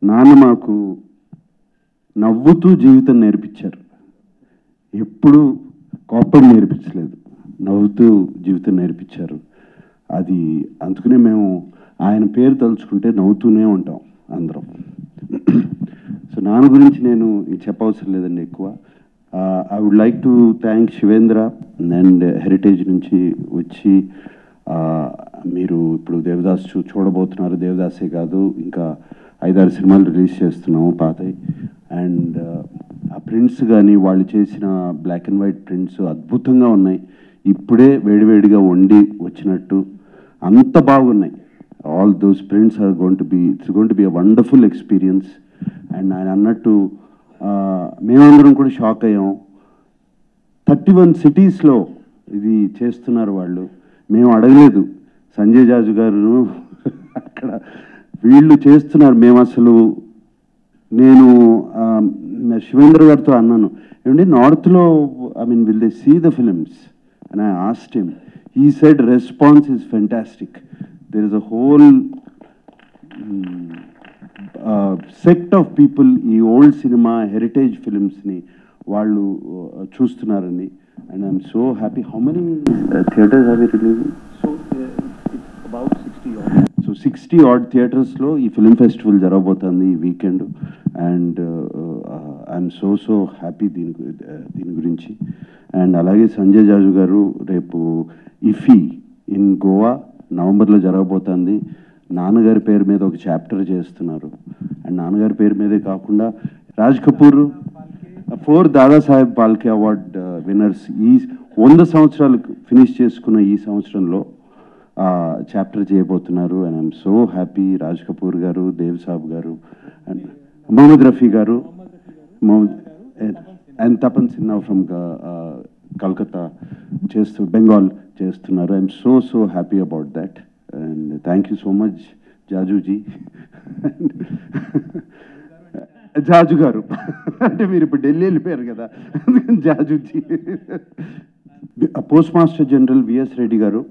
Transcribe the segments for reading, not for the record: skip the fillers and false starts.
నాన్న మాకు నవ్వుతూ జీవితం నేర్పించారు. ఎప్పుడు కోపం నేర్పించలేదు, నవ్వుతూ జీవితం నేర్పించారు. అది అందుకనే మేము ఆయన పేరు తలుచుకుంటే నవ్వుతూనే ఉంటాం అందరం. సో నాన్న గురించి నేను చెప్పవసరం లేదండి ఎక్కువ. I would like to thank Shivendra and Heritage నుంచి వచ్చి మీరు ఇప్పుడు దేవదాస్ చూడబోతున్నారు. దేవదాసే కాదు, ఇంకా 5-6 సినిమాలు రిలీజ్ చేస్తున్నాము పాతవి. అండ్ ఆ ప్రింట్స్ కానీ వాళ్ళు చేసిన బ్లాక్ అండ్ వైట్ ప్రింట్స్ అద్భుతంగా ఉన్నాయి. ఇప్పుడే వేడివేడిగా వండి వచ్చినట్టు అంత బాగున్నాయి. All those prints are it's going to be a wonderful experience. And ఆయన అన్నట్టు మేమందరం కూడా షాక్ అయ్యాం. 31 సిటీస్లో ఇది చేస్తున్నారు వాళ్ళు. మేము అడగలేదు. సంజయ్ జాజు గారు అక్కడ వీళ్ళు చేస్తున్నారు. మేము అసలు నేను శివేంద్ర గారితో అన్నాను, ఏమంటే నార్త్లో will they see the films and I asked him. He said response is fantastic. There is a whole sect of people ఈ ఓల్డ్ సినిమా హెరిటేజ్ ఫిలిమ్స్ని వాళ్ళు చూస్తున్నారని. And I'm so happy. How many theatres have you releasing? About 60 odd. So 60 odd థియేటర్స్లో ఈ film festival జరగబోతుంది ఈ weekend. And I'm so happy దీని గురించి. అండ్ అలాగే సంజయ్ జాజు గారు రేపు ఇఫీ ఇన్ గోవా నవంబర్లో జరగబోతుంది. నాన్నగారి పేరు మీద ఒక చాప్టర్ చేస్తున్నారు. అండ్ నాన్నగారి పేరు మీదే కాకుండా రాజ్ కపూర్ 4 దాదాసాహెబ్ ఫాల్కే అవార్డ్ విన్నర్స్ ఈ 100 సంవత్సరాలు ఫినిష్ చేసుకున్న ఈ సంవత్సరంలో చాప్టర్ చేయబోతున్నారు. And I'm so happy. Raj Kapoor గారు, దేవ్ సాబ్ గారు, అండ్ మొహమ్మద్ రఫీ గారు, అండ్ తపన్ సిన్హా ఫ్రమ్ కల్కత్తా బెంగాల్ చేస్తున్నారు. I'm so happy about that. And thank you so much Jajuji. Jaju గారు అంటే మీరు ఇప్పుడు ఢిల్లీ వెళ్ళిపోయారు కదా, అందుకని Jajuji. Post master general V S Reddy గారు,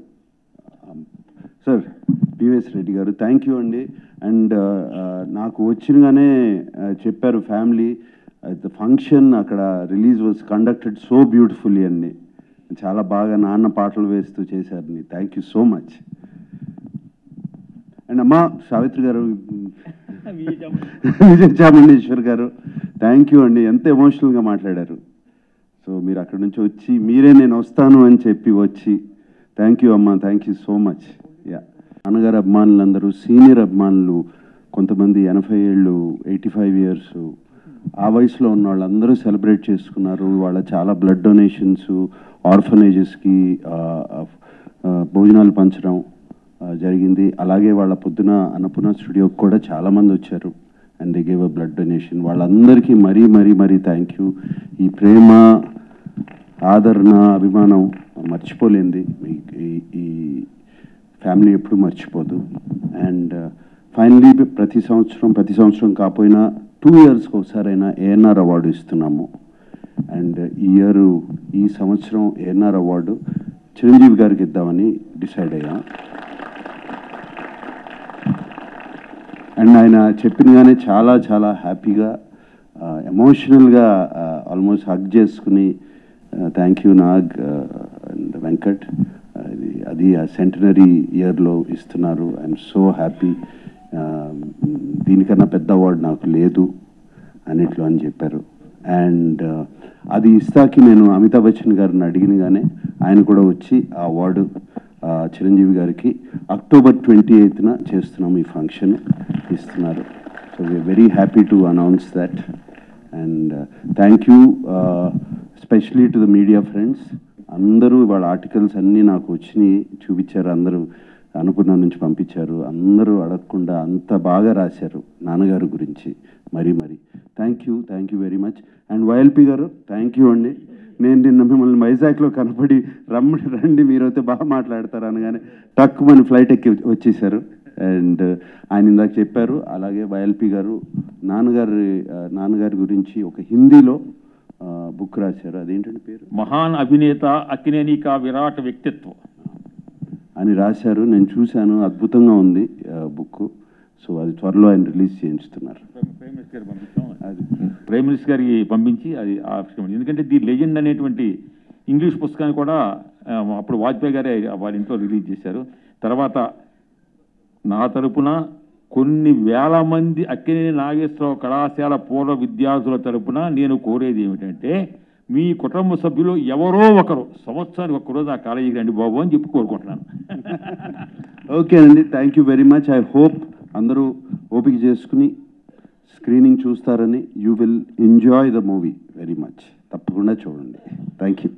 సార్ పివిఎస్ రెడ్డి గారు, థ్యాంక్ యూ అండి. అండ్ నాకు వచ్చినగానే చెప్పారు ఫ్యామిలీ ద ఫంక్షన్ అక్కడ release was conducted so beautifully అండి. చాలా బాగా నాన్న పాటలు వేస్తూ చేశారని. Thank you so much. And అమ్మా సావిత్రి గారు, విజయ చాముండేశ్వర్ గారు, థ్యాంక్ యూ అండి. ఎంత ఎమోషనల్గా మాట్లాడారు. సో మీరు అక్కడి నుంచి వచ్చి మీరే నేను వస్తాను అని చెప్పి వచ్చి థ్యాంక్ యూ అమ్మా, thank you so much. Yeah నాన్నగారు అభిమానులందరూ, సీనియర్ అభిమానులు, కొంతమంది 80 ఏళ్ళు 85 ఇయర్స్ ఆ వయసులో ఉన్న వాళ్ళందరూ సెలబ్రేట్ చేసుకున్నారు. వాళ్ళ చాలా బ్లడ్ డొనేషన్స్, ఆర్ఫనేజెస్కి భోజనాలు పంచడం జరిగింది. అలాగే వాళ్ళ పొద్దున అన్నపూర్ణ స్టూడియోకి కూడా చాలామంది వచ్చారు and they gave a blood donation. వాళ్ళందరికీ మరీ థ్యాంక్ యూ. ఈ ప్రేమ, ఆదరణ, అభిమానం మర్చిపోలేంది. ఈ ఫ్యామిలీ ఎప్పుడు మర్చిపోదు. అండ్ ఫైనలీ ప్రతి సంవత్సరం కాకపోయినా 2 ఇయర్స్కి ఒకసారైనా ఏఎన్ఆర్ అవార్డు ఇస్తున్నాము. అండ్ ఈ సంవత్సరం ఏఎన్ఆర్ అవార్డు చిరంజీవి గారికి ఇద్దామని డిసైడ్ అయ్యాం. అండ్ ఆయన చెప్పినగానే చాలా హ్యాపీగా ఎమోషనల్గా ఆల్మోస్ట్ హగ్ చేసుకుని thank you Nag and Venkat, అది ఆ సెంటనరీ ఇయర్లో ఇస్తున్నారు. I'm so happy. దీనికన్నా పెద్ద అవార్డు నాకు లేదు అన్నిట్లో అని చెప్పారు. అండ్ అది ఇస్తాకి నేను అమితాబ్ బచ్చన్ గారిని అడిగినగానే ఆయన కూడా వచ్చి ఆ అవార్డు చిరంజీవి గారికి అక్టోబర్ 28న చేస్తున్నాం ఈ ఫంక్షన్ ఇస్తున్నారు. So we are very happy to announce that. And thank you specially to the media friends. అందరూ వాళ్ళ ఆర్టికల్స్ అన్నీ నాకు వచ్చినాయి, చూపించారు. అందరూ అనుకున్న నుంచి పంపించారు. అందరూ అడగకుండా అంత బాగా రాశారు నాన్నగారు గురించి. మరీ thank you very much. And YLP గారు థ్యాంక్ యూ అండి. నేను నిన్న మిమ్మల్ని వైజాగ్లో కనపడి రండి మీరైతే బాగా మాట్లాడతారు అనగానే టక్ మన ఫ్లైట్ ఎక్కి వచ్చేసారు. అండ్ ఆయన ఇందాక చెప్పారు. అలాగే వైఎల్పి గారు నాన్నగారి గురించి ఒక హిందీలో బుక్ రాశారు. అదేంటంటే పేరు మహాన్ అభినేత అక్కినేని కా విరాట్ వ్యక్తిత్వం అని రాశారు. నేను చూశాను, అద్భుతంగా ఉంది బుక్. సో అది త్వరలో ఆయన రిలీజ్ చేయించుతున్నారు. ప్రైమ్ మినిస్టర్ గారికి పంపించాం. అది ప్రైమ్ మినిస్టర్ గారికి పంపించి అది ఆవిష్కరించింది. ఎందుకంటే ది లెజెండ్ అనేటువంటి ఇంగ్లీష్ పుస్తకాన్ని కూడా అప్పుడు వాజ్పేయి గారే వాళ్ళ ఇంట్లో రిలీజ్ చేశారు. తర్వాత నా తరపున కొన్ని వేల మంది అక్కినేని నాగేశ్వరరావు కళాశాల పూర్వ విద్యార్థుల తరపున నేను కోరేది ఏమిటంటే, మీ కుటుంబ సభ్యులు ఎవరో ఒకరు సంవత్సరానికి ఒక్కరోజు ఆ కాలేజీకి రండి బాబు అని చెప్పి కోరుకుంటున్నాను. ఓకే అండి, thank you very much. I hope అందరూ ఓపిక చేసుకుని స్క్రీనింగ్ చూస్తారని. You will enjoy the movie very much. తప్పకుండా చూడండి. Thank you.